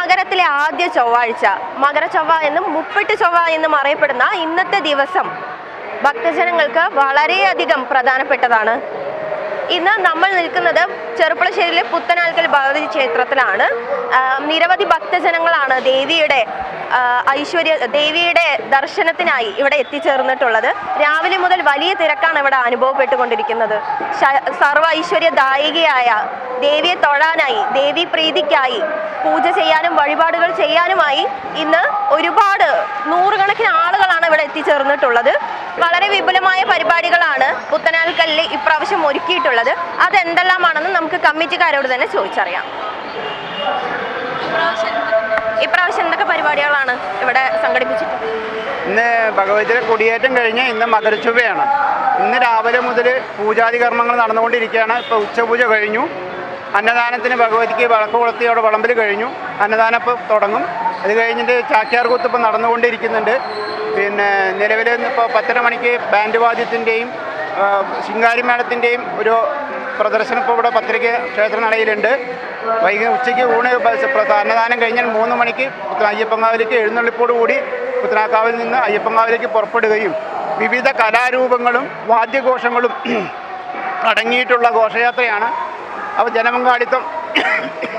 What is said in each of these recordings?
മകരത്തിലെ ആദ്യ ചൊവ്വാഴ്ച, മകരച്ചൊവ്വ എന്നും മുപ്പിട്ട് ചൊവ്വ എന്നും അറിയപ്പെടുന്ന ഇന്നത്തെ ദിവസം ഭക്തജനങ്ങൾക്ക് വളരെയധികം പ്രധാനപ്പെട്ടതാണ്. ഇന്ന് നമ്മൾ നിൽക്കുന്നത് ചെറുപ്പുളശ്ശേരിയിലെ പുത്തനാൽക്കൽ ഭഗവതി ക്ഷേത്രത്തിലാണ്. നിരവധി ഭക്തജനങ്ങളാണ് ദേവിയുടെ ദർശനത്തിനായി ഇവിടെ എത്തിച്ചേർന്നിട്ടുള്ളത്. രാവിലെ മുതൽ വലിയ തിരക്കാണ് ഇവിടെ അനുഭവപ്പെട്ടുകൊണ്ടിരിക്കുന്നത്. സർവ്വ ഐശ്വര്യദായികയായ ദേവിയെ തൊഴാനായി, ദേവി പ്രീതിക്കായി പൂജ ചെയ്യാനും വഴിപാടുകൾ ചെയ്യാനുമായി ഇന്ന് ഒരുപാട് നൂറുകണക്കിന് ആളുകളാണ് ഇവിടെ എത്തിച്ചേർന്നിട്ടുള്ളത്. വളരെ വിപുലമായ പരിപാടികളാണ് പുത്തനാൽക്കല്ലിൽ ഇപ്രാവശ്യം ഒരുക്കിയിട്ടുള്ളത്. അതെന്തെല്ലാമാണെന്ന് നമുക്ക് കമ്മിറ്റിക്കാരോട് തന്നെ ചോദിച്ചറിയാം. ഇപ്രാവശ്യം എന്തൊക്കെ പരിപാടികളാണ് ഇവിടെ സംഘടിപ്പിച്ചിട്ടുള്ളത്? ഇന്ന് ഭഗവതിയുടെ കൊടിയേറ്റം കഴിഞ്ഞ് ഇന്ന് മകരച്ചൊവ്വയാണ്. ഇന്ന് രാവിലെ മുതൽ പൂജാതി കർമ്മങ്ങൾ നടന്നുകൊണ്ടിരിക്കുകയാണ്. ഇപ്പോൾ ഉച്ചപൂജ കഴിഞ്ഞു. അന്നദാനത്തിന് ഭഗവതിക്ക് വിളക്ക് കൊളുത്തി അവിടെ വിളമ്പൽ കഴിഞ്ഞു. അന്നദാനം ഇപ്പോൾ തുടങ്ങും. അത് കഴിഞ്ഞിട്ട് ചാക്യാർകൂത്ത് ഇപ്പോൾ നടന്നുകൊണ്ടിരിക്കുന്നുണ്ട്. പിന്നെ നിലവിൽ ഇപ്പോൾ 10:30 മണിക്ക് ബാൻഡ് വാദ്യത്തിൻ്റെയും ശിങ്കാരിമേളത്തിൻ്റെയും ഒരു പ്രദർശനം ഇപ്പോൾ ഇവിടെ പത്രിക ക്ഷേത്രനടയിലുണ്ട്. ഉച്ചയ്ക്ക് ഊണ് അന്നദാനം കഴിഞ്ഞാൽ 3 മണിക്ക് അയ്യപ്പങ്കാവിലേക്ക് എഴുന്നള്ളിപ്പോടുകൂടി പുത്തനാക്കാവിൽ നിന്ന് അയ്യപ്പങ്കാവിലേക്ക് പുറപ്പെടുകയും വിവിധ കലാരൂപങ്ങളും വാദ്യഘോഷങ്ങളും അടങ്ങിയിട്ടുള്ള ഘോഷയാത്രയാണ്. അപ്പോൾ ജനപങ്കാളിത്തം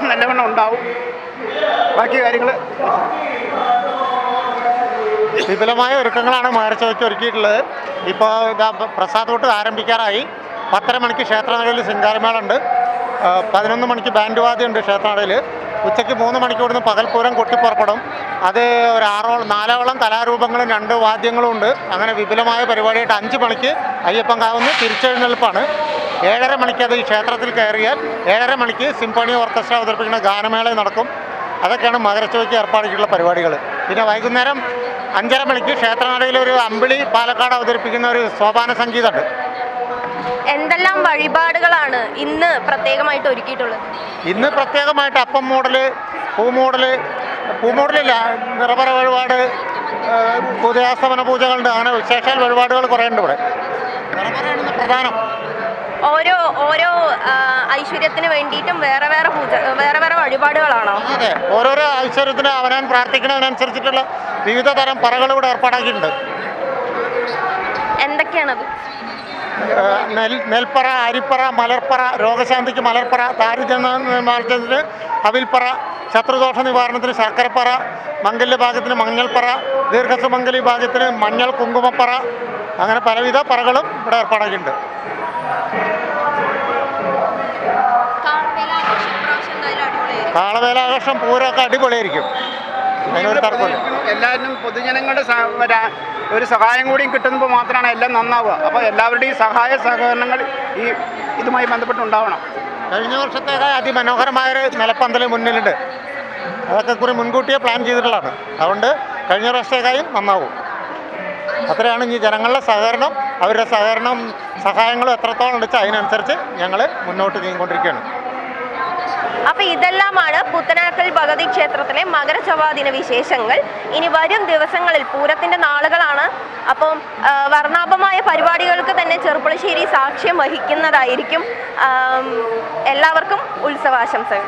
നല്ലവണ്ണം ഉണ്ടാവും. ബാക്കി കാര്യങ്ങൾ വിപുലമായ ഒരുക്കങ്ങളാണ് മകരച്ചൊവ്വയ്ക്ക് ഒരുക്കിയിട്ടുള്ളത്. ഇപ്പോൾ പ്രസാദോട്ട് ആരംഭിക്കാറായി. 10:30 മണിക്ക് ക്ഷേത്രനടയിൽ ശിങ്കാരിമേളുണ്ട്. 11 മണിക്ക് ബാൻഡ് വാദ്യമുണ്ട് ക്ഷേത്രനടയിൽ. ഉച്ചയ്ക്ക് 3 മണിക്ക് ഇവിടുന്ന് പകൽപൂരം കൊട്ടിപ്പുറപ്പെടും. അത് ഒരു 4ഓളം കലാരൂപങ്ങളും 2 വാദ്യങ്ങളും ഉണ്ട്. അങ്ങനെ വിപുലമായ പരിപാടിയായിട്ട് 5 മണിക്ക് അയ്യപ്പൻകാവിൽ തിരിച്ചെഴുന്നേൽപ്പാണ്. 7:30 മണിക്ക് അത് ഈ ക്ഷേത്രത്തിൽ കയറിയാൽ 7:30 മണിക്ക് സിംഫണി ഓർക്കസ്ട്ര അവതരിപ്പിക്കുന്ന ഗാനമേള നടക്കും. അതൊക്കെയാണ് മകരച്ചൊവ്വയ്ക്ക് ഏർപ്പാടിയിട്ടുള്ള പരിപാടികൾ. പിന്നെ വൈകുന്നേരം 5:30 മണിക്ക് ക്ഷേത്രനടയിൽ ഒരു അമ്പിളി പാലക്കാട് അവതരിപ്പിക്കുന്ന ഒരു സോപാന സംഗീതമുണ്ട്. എന്തെല്ലാം വഴിപാടുകളാണ് ഇന്ന് പ്രത്യേകമായിട്ട് ഒരുക്കിയിട്ടുള്ളത്? ഇന്ന് പ്രത്യേകമായിട്ട് അപ്പം മോഡല്, പൂമോഡലില്ല, നിറപറ വഴിപാട്, ഉദയാസ്തമന പൂജകളുണ്ട്. അങ്ങനെ വിശേഷാൽ വഴിപാടുകൾ കുറേ ഉണ്ട് ഇവിടെ. നിറപറയാണ് പ്രധാനം. ഓരോ ഐശ്വര്യത്തിന് വേണ്ടിയിട്ടും വേറെ വേറെ വഴിപാടുകളാണോ? അതെ, ഓരോരോ ഐശ്വര്യത്തിന് അവനാൻ പ്രാർത്ഥിക്കുന്നതിനനുസരിച്ചിട്ടുള്ള വിവിധ തരം പറകൾ ഇവിടെ ഏർപ്പാടാക്കിയിട്ടുണ്ട്. എന്തൊക്കെയാണത്? നെൽപ്പറ, അരിപ്പറ, മലർപ്പറ, രോഗശാന്തിക്ക് മലർപ്പറ, ദാരിദ്ര്യത്തിന് അവിൽപ്പറ, ശത്രുദോഷ നിവാരണത്തിന് ശർക്കരപ്പറ, മംഗല്യഭാഗ്യത്തിന് മഞ്ഞൾപ്പറ, ദീർഘസുമംഗലി ഭാഗ്യത്തിന് മഞ്ഞൾ കുങ്കുമപ്പറ, അങ്ങനെ പലവിധ പറകളും ഇവിടെ ഏർപ്പാടാക്കിയിട്ടുണ്ട്. കാളവേലാഘോഷം പൂരമൊക്കെ അടിപൊളിയായിരിക്കും. അതിനൊരു തർക്കമില്ല. എല്ലാവരും പൊതുജനങ്ങളുടെ ഒരു സഹായം കൂടിയും കിട്ടുമ്പോൾ മാത്രമാണ് എല്ലാം നന്നാവുക. അപ്പോൾ എല്ലാവരുടെയും സഹായ സഹകരണങ്ങൾ ഇതുമായി ബന്ധപ്പെട്ടുണ്ടാവണം. കഴിഞ്ഞ വർഷത്തേക്കാൾ അതിമനോഹരമായൊരു നിലപ്പന്തൽ മുന്നിലുണ്ട്. അതൊക്കെ കുറി മുൻകൂട്ടിയെ പ്ലാൻ ചെയ്തിട്ടുള്ളതാണ്. അതുകൊണ്ട് കഴിഞ്ഞ വർഷത്തേക്കായും നന്നാവും. അത്രയാണ് ഇനി ജനങ്ങളുടെ സഹകരണം, അവരുടെ സഹായങ്ങളും എത്രത്തോളം വെച്ചാൽ അതിനനുസരിച്ച് ഞങ്ങൾ മുന്നോട്ട് നീങ്ങിക്കൊണ്ടിരിക്കുകയാണ്. അപ്പൊ ഇതെല്ലാമാണ് പുത്തനാൽക്കൽ ഭഗവതി ക്ഷേത്രത്തിലെ മകരച്ചൊവ്വ ദിന വിശേഷങ്ങൾ. ഇനി വരും ദിവസങ്ങളിൽ പൂരത്തിന്റെ നാളുകളാണ്. അപ്പം വർണ്ണാഭമായ പരിപാടികൾക്ക് തന്നെ ചെറുപ്പുളശ്ശേരി സാക്ഷ്യം വഹിക്കുന്നതായിരിക്കും. എല്ലാവർക്കും ഉത്സവാശംസകൾ.